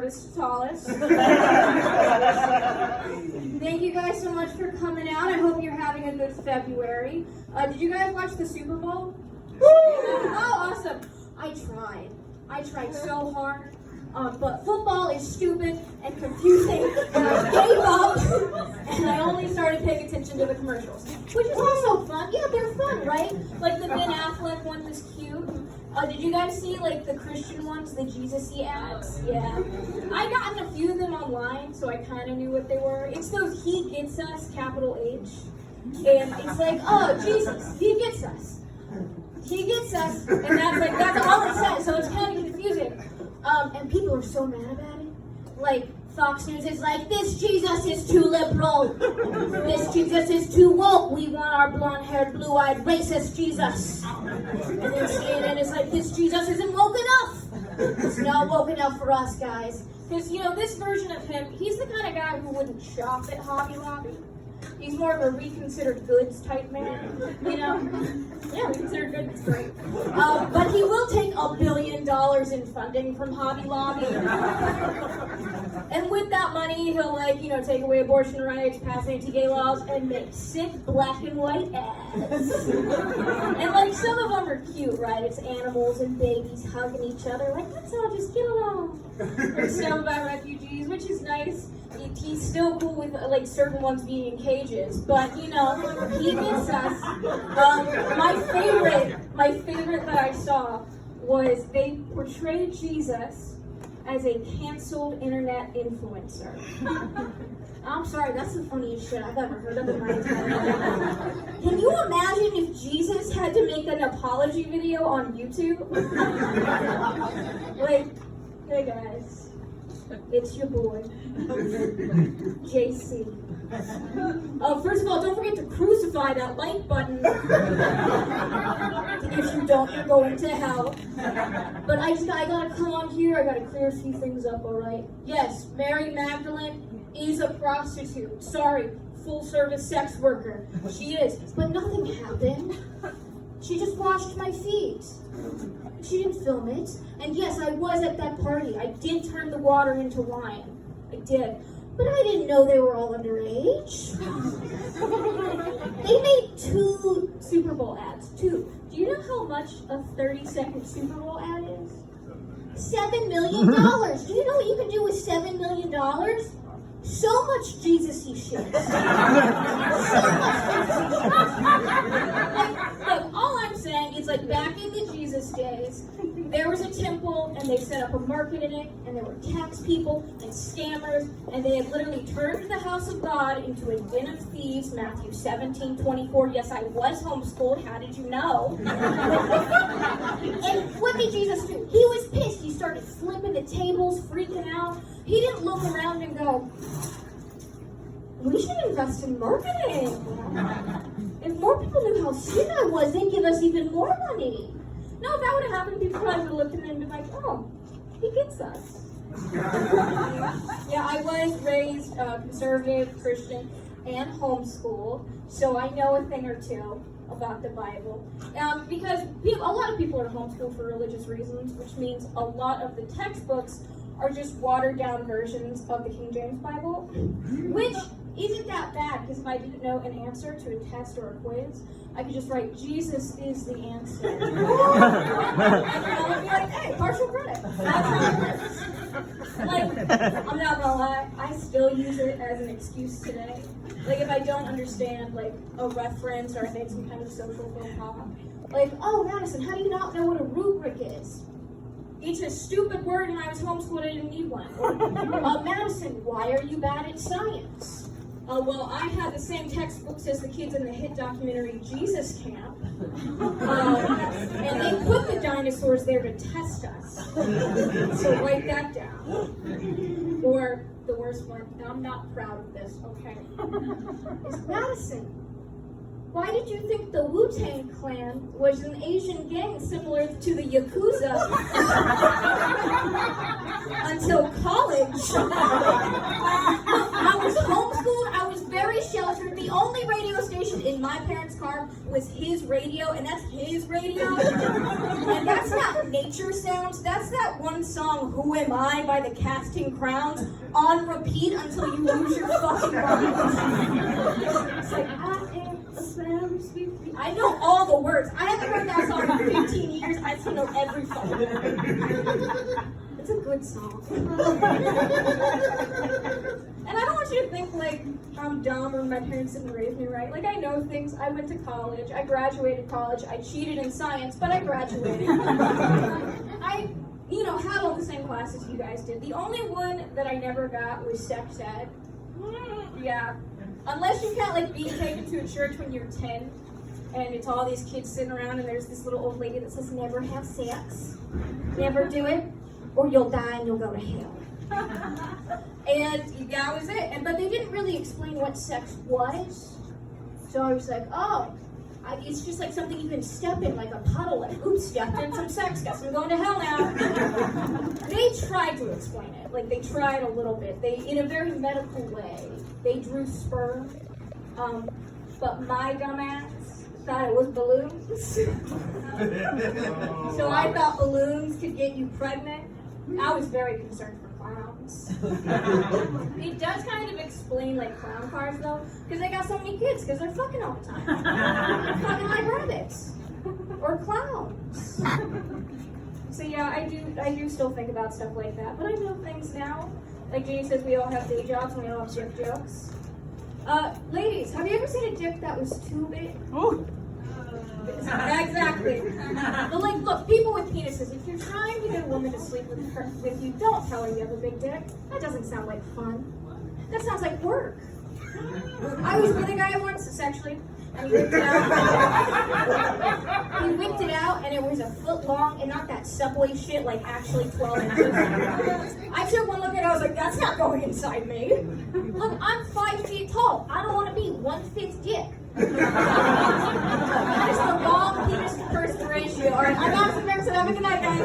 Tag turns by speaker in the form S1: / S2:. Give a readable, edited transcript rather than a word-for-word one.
S1: hardest to tallest. Thank you guys so much for coming out. I hope you're having a good February. Did you guys watch the Super Bowl? Oh, awesome. I tried so hard. But football is stupid and confusing, and I gave up, and I only started paying attention to the commercials, which is also fun. Yeah, they're fun, right? Like the Ben Affleck one was cute. Did you guys see like the Christian ones, the Jesus-y ads? Yeah. I gotten a few of them online, so I kind of knew what they were. It's those He Gets Us, capital H, and it's like, oh, Jesus, He gets us. He gets us, and that's all it says, so it's kind of confusing. And people are so mad about it. Like, Fox News is like, this Jesus is too liberal. This Jesus is too woke. We want our blonde-haired, blue-eyed, racist Jesus. And then CNN is like, this Jesus isn't woke enough. It's not woke enough for us, guys. Because, you know, this version of him, he's the kind of guy who wouldn't shop at Hobby Lobby. He's more of a reconsidered goods type man, you know? Yeah, reconsidered goods is great. But he will take $1 billion in funding from Hobby Lobby. And with that money, he'll, like, you know, take away abortion rights, pass anti-gay laws, and make sick black and white ads. And, like, some of them are cute, right? It's animals and babies hugging each other. Like, let's all just get along. There's some about refugees, which is nice. He's still cool with like certain ones being in cages, but you know, he gets us. My favorite that I saw was they portrayed Jesus as a canceled internet influencer. I'm sorry, that's the funniest shit I've ever heard of in my entire life. Can you imagine if Jesus had to make an apology video on YouTube? Like, hey guys. It's your boy, JC. First of all, don't forget to crucify that like button. If you don't, you're going to hell. But I gotta come on here, I gotta clear a few things up, alright? Yes, Mary Magdalene is a prostitute. Sorry, full-service sex worker. She is. But nothing happened. She just washed my feet. She didn't film it. And yes, I was at that party. I did turn the water into wine. I did. But I didn't know they were all underage. They made 2 Super Bowl ads. 2. Do you know how much a 30-second Super Bowl ad is? $7 million. Do you know what you can do with $7 million? So much Jesus-y shit. So much Look, all I'm saying is, like, back in the Jesus days, there was a temple, and they set up a market in it, and there were tax people and scammers, and they had literally turned the house of God into a den of thieves, Matthew 17:24. Yes, I was homeschooled. How did you know? And what did Jesus do? He was pissed. He started flipping the tables, freaking out. He didn't look around and go, we should invest in marketing. If more people knew how sick I was, they'd give us even more money. No, if that would have happened, people probably would have looked at him and been like, oh, he gets us. Yeah, I was raised conservative, Christian, and homeschooled, so I know a thing or two about the Bible. Because a lot of people are homeschooled for religious reasons, which means a lot of the textbooks are just watered down versions of the King James Bible, which isn't that bad, because if I didn't know an answer to a test or a quiz, I could just write, Jesus is the answer. And I would be like, hey, partial credit. That's how it works. Like, I'm not gonna lie, I still use it as an excuse today. Like, if I don't understand, like, a reference or I made some kind of social faux pas, like, oh, Madison, how do you not know what a rubric is? It's a stupid word, and I was homeschooled, I didn't need one. Or, Madison, why are you bad at science? Well, I had the same textbooks as the kids in the hit documentary Jesus Camp. And they put the dinosaurs there to test us. So write that down. Or the worst one, and I'm not proud of this, okay? Is Madison. Why did you think the Wu-Tang Clan was an Asian gang similar to the Yakuza until college? I was homeschooled. I was very sheltered. The only radio station in my parents' car was his radio, and that's his radio. And that's not nature sounds. That's that one song, Who Am I, by the Casting Crowns, on repeat until you lose your fucking mind. It's like, I am a very sweet. I know all the words. I haven't heard that song in 15 years. I still know every fucking word. It's a good song. And I don't want you to think like I'm dumb or my parents didn't raise me right. Like I know things. I went to college. I graduated college. I cheated in science, but I graduated. I, had all the same classes you guys did. The only one that I never got was sex ed. Yeah. Unless you count like being taken to a church when you're 10 and it's all these kids sitting around and there's this little old lady that says never have sex. Never do it or you'll die and you'll go to hell. And that was it. But they didn't really explain what sex was. So I was like, it's just like something you can step in, like a puddle. Like, oops, stepped in some sex. Guess I'm going to hell now. They tried to explain it. Like, they tried a little bit. In a very medical way, they drew sperm. But my dumbass thought it was balloons. So I thought balloons could get you pregnant. I was very concerned for clowns. It does kind of explain like clown cars though, because they got so many kids because they're fucking all the time. They're fucking like rabbits or clowns. So yeah, I do still think about stuff like that, but I know things now. Like Jenny says, we all have day jobs and we all have dick jokes. Ladies, have you ever seen a dick that was too big?
S2: Oh.
S1: Exactly. But like, look, people with penises, if you're trying to get a woman to sleep with you, don't tell her you have a big dick. That doesn't sound like fun. That sounds like work. I was with a guy once, sexually, and he whipped it out. He whipped it out, and it was a foot long, and not that Subway shit, like actually 12 inches. I took one look at it, I was like, that's not going inside me. Look, I'm 5 feet tall. I don't want to be 1/5 dick. That is the long penis to person ratio. Alright, I'm Madison Bergstedt. Have a good night, guys.